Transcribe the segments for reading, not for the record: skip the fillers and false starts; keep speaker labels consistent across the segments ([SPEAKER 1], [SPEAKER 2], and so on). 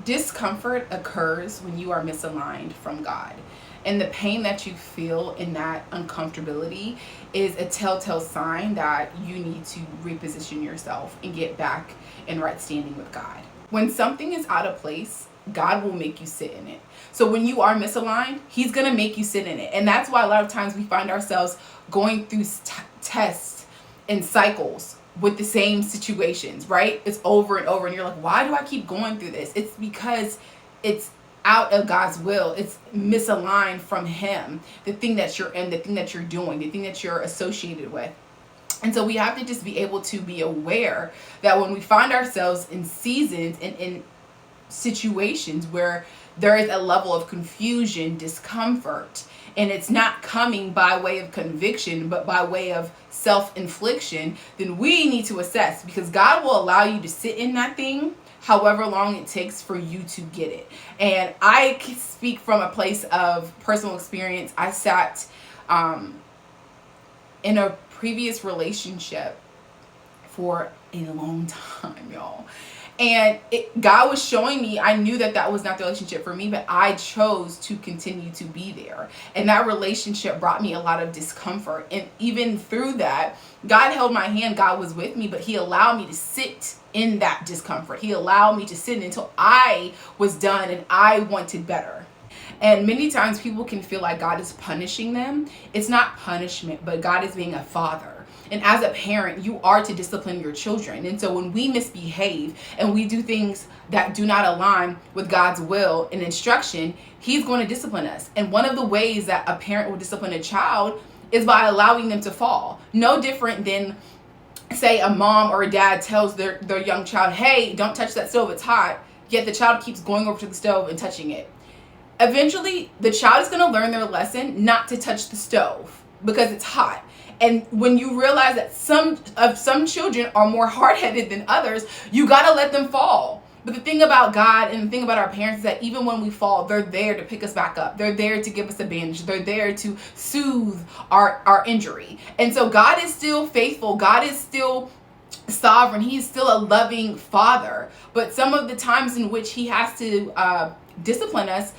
[SPEAKER 1] Discomfort occurs when you are misaligned from God. And the pain that you feel in that uncomfortability is a telltale sign that you need to reposition yourself and get back in right standing with God. When something is out of place, God will make you sit in it. So when you are misaligned, He's going to make you sit in it. And that's why a lot of times we find ourselves going through tests and cycles with the same situations, right? It's over and over. And you're like, why do I keep going through this? It's because it's out of God's will. It's misaligned from Him. The thing that you're in, the thing that you're doing, the thing that you're associated with. And so we have to just be able to be aware that when we find ourselves in seasons and in situations where there is a level of confusion, discomfort, and it's not coming by way of conviction, but by way of self-infliction, then we need to assess, because God will allow you to sit in that thing however long it takes for you to get it. And I can speak from a place of personal experience. I sat in a previous relationship for a long time, y'all. And God was showing me, I knew that that was not the relationship for me, but I chose to continue to be there. And that relationship brought me a lot of discomfort. And even through that, God held my hand, God was with me, but He allowed me to sit in that discomfort. He allowed me to sit until I was done and I wanted better. And many times people can feel like God is punishing them. It's not punishment, but God is being a father. And as a parent, you are to discipline your children. And so when we misbehave and we do things that do not align with God's will and instruction, He's going to discipline us. And one of the ways that a parent will discipline a child is by allowing them to fall. No different than, say, a mom or a dad tells their young child, hey, don't touch that stove, it's hot. Yet the child keeps going over to the stove and touching it. Eventually, the child is going to learn their lesson not to touch the stove because it's hot. And when you realize that some children are more hard-headed than others, you got to let them fall. But the thing about God and the thing about our parents is that even when we fall, they're there to pick us back up. They're there to give us a bandage. They're there to soothe our injury. And so God is still faithful. God is still sovereign. He is still a loving father. But some of the times in which He has to discipline us,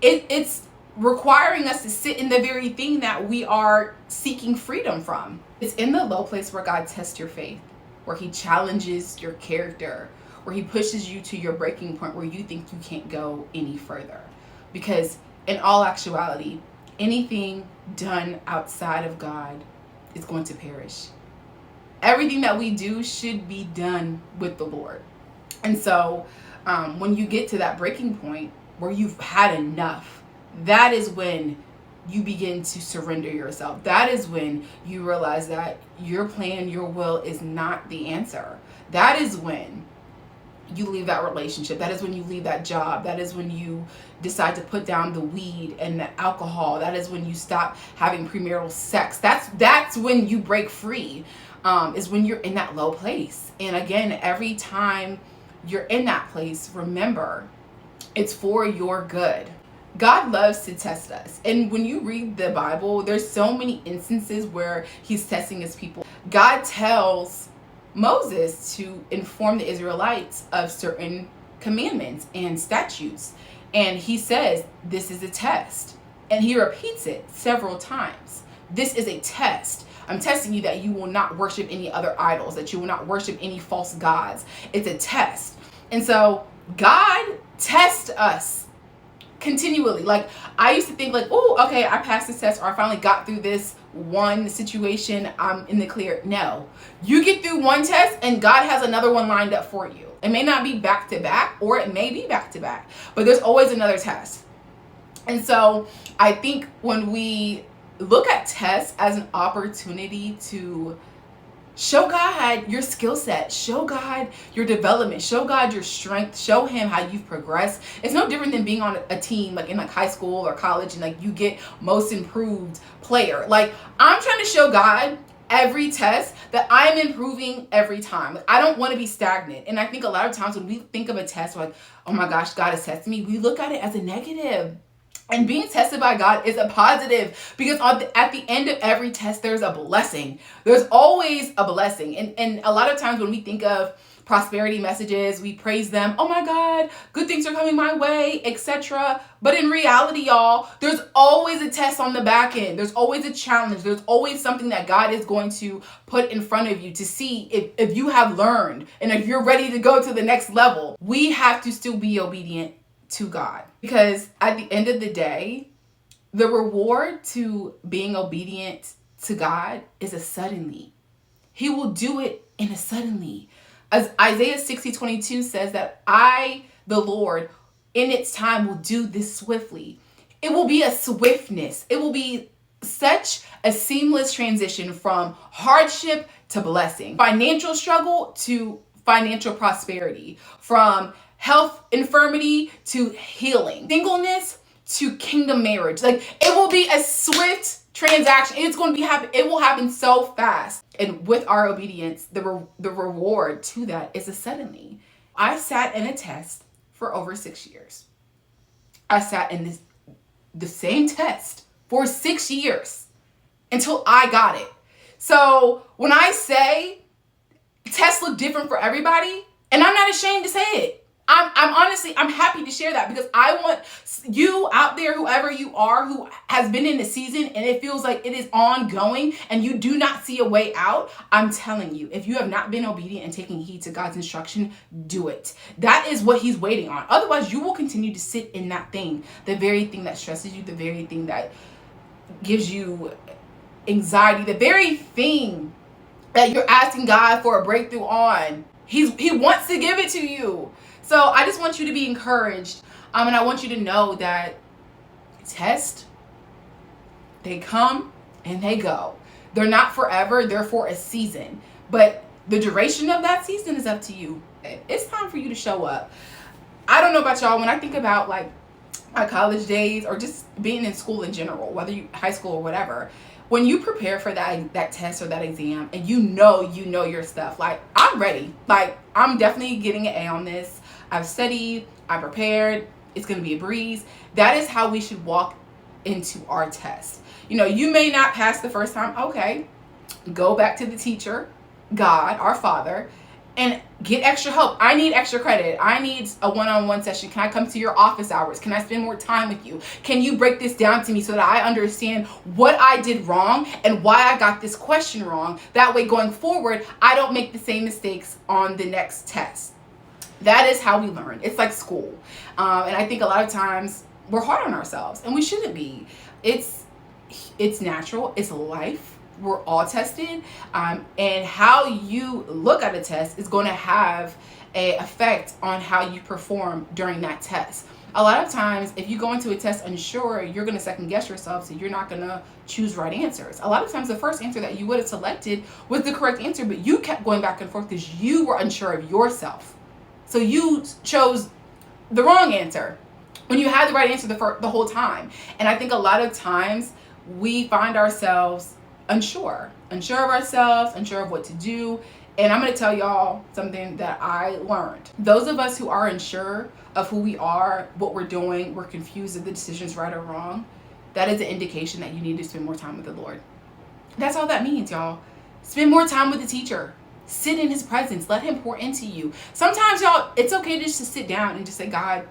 [SPEAKER 1] it's requiring us to sit in the very thing that we are seeking freedom from. It's in the low place where God tests your faith, where He challenges your character, where He pushes you to your breaking point where you think you can't go any further. Because in all actuality, anything done outside of God is going to perish. Everything that we do should be done with the Lord. And so when you get to that breaking point where you've had enough, that is when you begin to surrender yourself. That is when you realize that your plan, your will is not the answer. That is when you leave that relationship. That is when you leave that job. That is when you decide to put down the weed and the alcohol. That is when you stop having premarital sex. That's when you break free, is when you're in that low place. And again, every time you're in that place, remember, it's for your good. God loves to test us. And when you read the Bible, there's so many instances where He's testing His people. God tells Moses to inform the Israelites of certain commandments and statutes. And He says, this is a test. And He repeats it several times. This is a test. I'm testing you that you will not worship any other idols, that you will not worship any false gods. It's a test. And so God tests us continually. Like, I used to think like, oh, okay, I passed this test, or I finally got through this one situation, I'm in the clear. No, you get through one test and God has another one lined up for you. It may not be back to back, or it may be back to back, but there's always another test. And so I think when we look at tests as an opportunity to show God your skill set, show God your development, show God your strength, show Him how you've progressed. It's no different than being on a team, like in like high school or college, and like you get most improved player. Like, I'm trying to show God every test that I'm improving every time. Like, I don't want to be stagnant. And I think a lot of times when we think of a test, we're like, oh my gosh, God is testing me, we look at it as a negative. And being tested by God is a positive, because at the end of every test, there's a blessing. There's always a blessing. And a lot of times when we think of prosperity messages, we praise them. Oh my God, good things are coming my way, etc. But in reality, y'all, there's always a test on the back end. There's always a challenge. There's always something that God is going to put in front of you to see if you have learned and if you're ready to go to the next level. We have to still be obedient to God, because at the end of the day, the reward to being obedient to God is a suddenly. He will do it in a suddenly. As Isaiah 60:22 says that I, the Lord, in its time will do this swiftly. It will be a swiftness. It will be such a seamless transition from hardship to blessing, financial struggle to financial prosperity, from health infirmity to healing, singleness to kingdom marriage. Like, it will be a swift transaction. It's going to be happen. It will happen so fast. And with our obedience, the reward to that is a suddenly. I sat in a test for over 6 years. I sat in the same test for 6 years until I got it. So when I say tests look different for everybody, and I'm not ashamed to say it, I'm honestly, I'm happy to share that, because I want you out there, whoever you are, who has been in the season and it feels like it is ongoing and you do not see a way out. I'm telling you, if you have not been obedient and taking heed to God's instruction, do it. That is what he's waiting on. Otherwise, you will continue to sit in that thing, the very thing that stresses you, the very thing that gives you anxiety, the very thing that you're asking God for a breakthrough on. He wants to give it to you. So I just want you to be encouraged. And I want you to know that tests, they come and they go. They're not forever. They're for a season. But the duration of that season is up to you. It's time for you to show up. I don't know about y'all. When I think about like my college days or just being in school in general, whether you high school or whatever, when you prepare for that test or that exam and you know your stuff, like, I'm ready. Like, I'm definitely getting an A on this. I've studied, I'm prepared, it's going to be a breeze. That is how we should walk into our test. You know, you may not pass the first time. Okay, go back to the teacher, God, our Father, and get extra help. I need extra credit. I need a one-on-one session. Can I come to your office hours? Can I spend more time with you? Can you break this down to me so that I understand what I did wrong and why I got this question wrong? That way, going forward, I don't make the same mistakes on the next test. That is how we learn. It's like school. And I think a lot of times we're hard on ourselves, and we shouldn't be. It's natural. It's life. We're all tested. And how you look at a test is going to have an effect on how you perform during that test. A lot of times, if you go into a test unsure, you're going to second guess yourself, so you're not going to choose right answers. A lot of times, the first answer that you would have selected was the correct answer, but you kept going back and forth because you were unsure of yourself. So you chose the wrong answer when you had the right answer the whole time. And I think a lot of times we find ourselves unsure of ourselves, unsure of what to do. And I'm going to tell y'all something that I learned. Those of us who are unsure of who we are, what we're doing, we're confused if the decision's right or wrong, that is an indication that you need to spend more time with the Lord. That's all that means, y'all. Spend more time with the teacher. Sit in his presence. Let him pour into you. Sometimes, y'all, it's okay just to sit down and just say, God,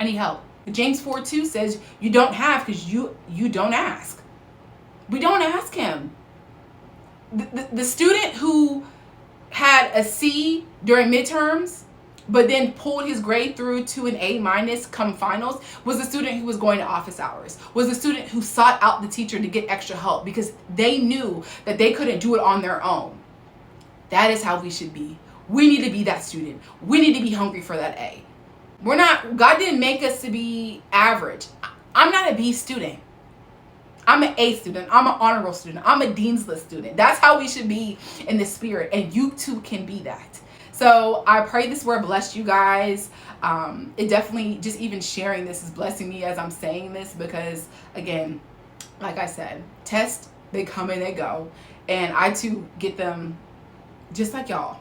[SPEAKER 1] I need help. James 4:2 says you don't have because you don't ask. We don't ask him. The student who had a C during midterms, but then pulled his grade through to an A- come finals, was the student who was going to office hours, was the student who sought out the teacher to get extra help because they knew that they couldn't do it on their own. That is how we should be. We need to be that student. We need to be hungry for that A. God didn't make us to be average. I'm not a B student. I'm an A student. I'm an honor roll student. I'm a Dean's List student. That's how we should be in the spirit. And you too can be that. So I pray this word blessed you guys. It definitely, just even sharing this is blessing me as I'm saying this because, again, like I said, tests, they come and they go. And I too get them just like y'all.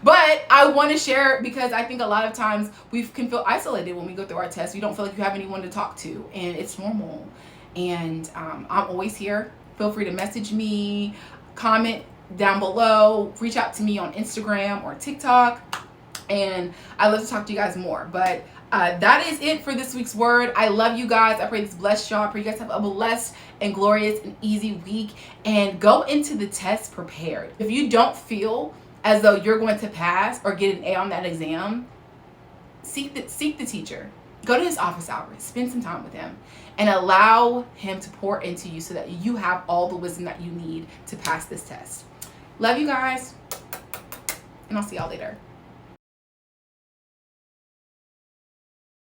[SPEAKER 1] But I want to share it because I think a lot of times we can feel isolated when we go through our tests. You don't feel like you have anyone to talk to, and it's normal. And I'm always here. Feel free to message me, comment down below, reach out to me on Instagram or TikTok, and I love to talk to you guys more. But that is it for this week's word. I love you guys. I pray this blessed y'all. I pray you guys have a blessed and glorious and easy week, and go into the test prepared. If you don't feel as though you're going to pass or get an A on that exam, seek the teacher. Go to his office hours. Spend some time with him and allow him to pour into you so that you have all the wisdom that you need to pass this test. Love you guys, and I'll see y'all later.